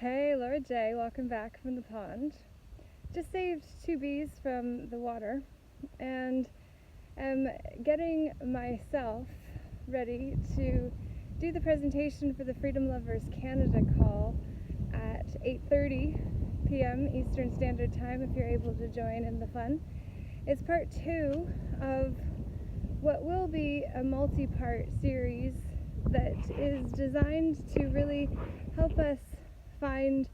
Hey, Laura J, welcome back from the pond. Just saved 2 bees from the water and am getting myself ready to do the presentation for the Freedom Lovers Canada call at 8:30 p.m. Eastern Standard Time if you're able to join in the fun. It's part 2 of what will be a multi-part series that is designed to really help us find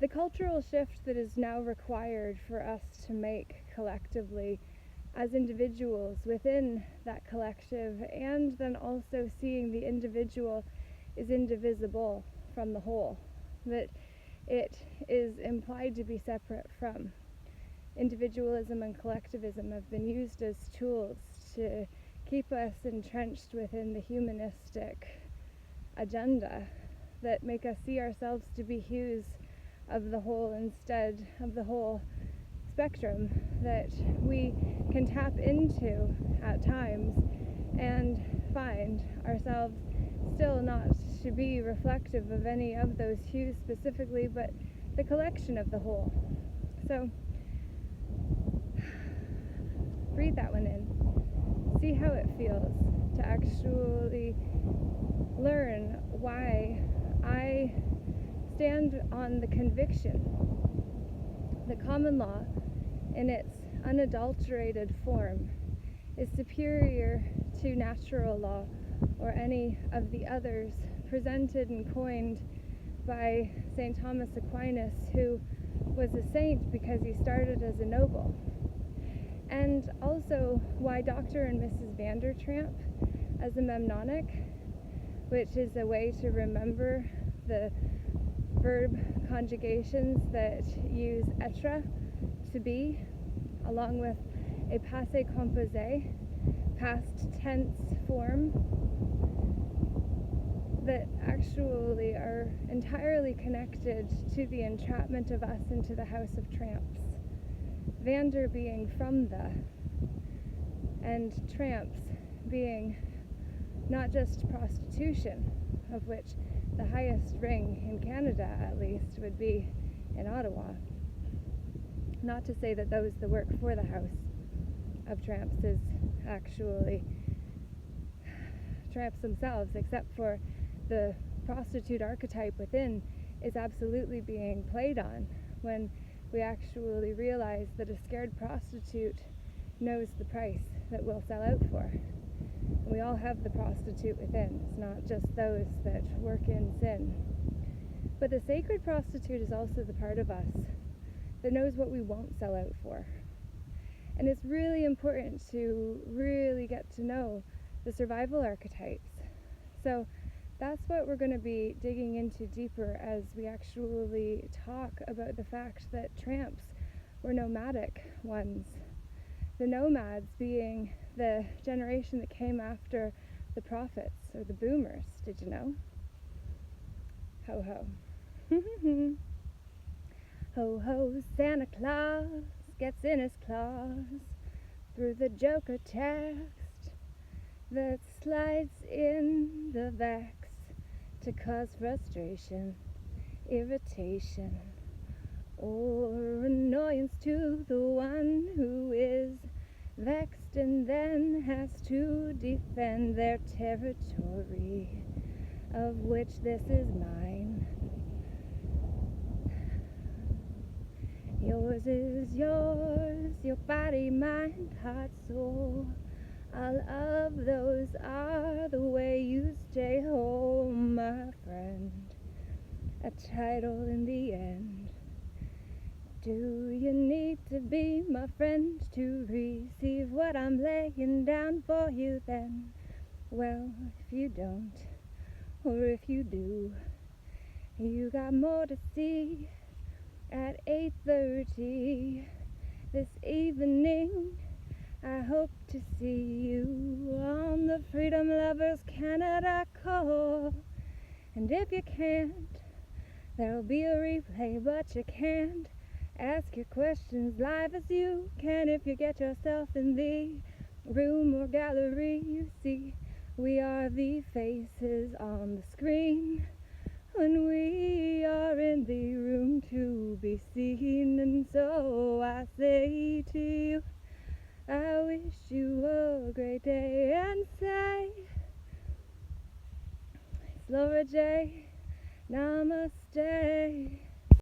the cultural shift that is now required for us to make collectively as individuals within that collective, and then also seeing the individual is indivisible from the whole, that it is implied to be separate from. Individualism and collectivism have been used as tools to keep us entrenched within the humanistic agenda that make us see ourselves to be hues of the whole instead of the whole spectrum that we can tap into at times and find ourselves still not to be reflective of any of those hues specifically, but the collection of the whole. So breathe that one in. See how it feels to actually learn why I stand on the conviction that common law in its unadulterated form is superior to natural law or any of the others presented and coined by St. Thomas Aquinas, who was a saint because he started as a noble. And also why Dr. and Mrs. Vandertramp as a mnemonic, which is a way to remember the verb conjugations that use être, to be, along with a passé composé, past tense form, that actually are entirely connected to the entrapment of us into the house of tramps. Vander being from the, and tramps being not just prostitution, of which the highest ring in Canada, at least, would be in Ottawa. Not to say that those that work for the house of tramps is actually tramps themselves, except for the prostitute archetype within is absolutely being played on when we actually realize that a scared prostitute knows the price that we'll sell out for. We all have the prostitute within. It's not just those that work in sin. But the sacred prostitute is also the part of us that knows what we won't sell out for. And it's really important to really get to know the survival archetypes. So that's what we're going to be digging into deeper as we actually talk about the fact that tramps were nomadic ones. The nomads being the generation that came after the prophets, or the boomers, did you know? Ho ho. Ho ho, Santa Claus gets in his claws through the Joker text that slides in the vex to cause frustration, irritation, or annoyance to the one who is vexed and then has to defend their territory, of which this is mine. Yours is yours, your body, mind, heart, soul. All of those are the way you stay home, my friend. A title in the end. Do you need to be my friend to receive what I'm laying down for you then? Well, if you don't, or if you do, you got more to see at 8:30 this evening. I hope to see you on the Freedom Lovers Canada call. And if you can't, there'll be a replay, but you can't ask your questions live as you can if you get yourself in the room or gallery. You see, we are the faces on the screen when we are in the be seen, and so I say to you, I wish you a great day, and say, Laura J, namaste.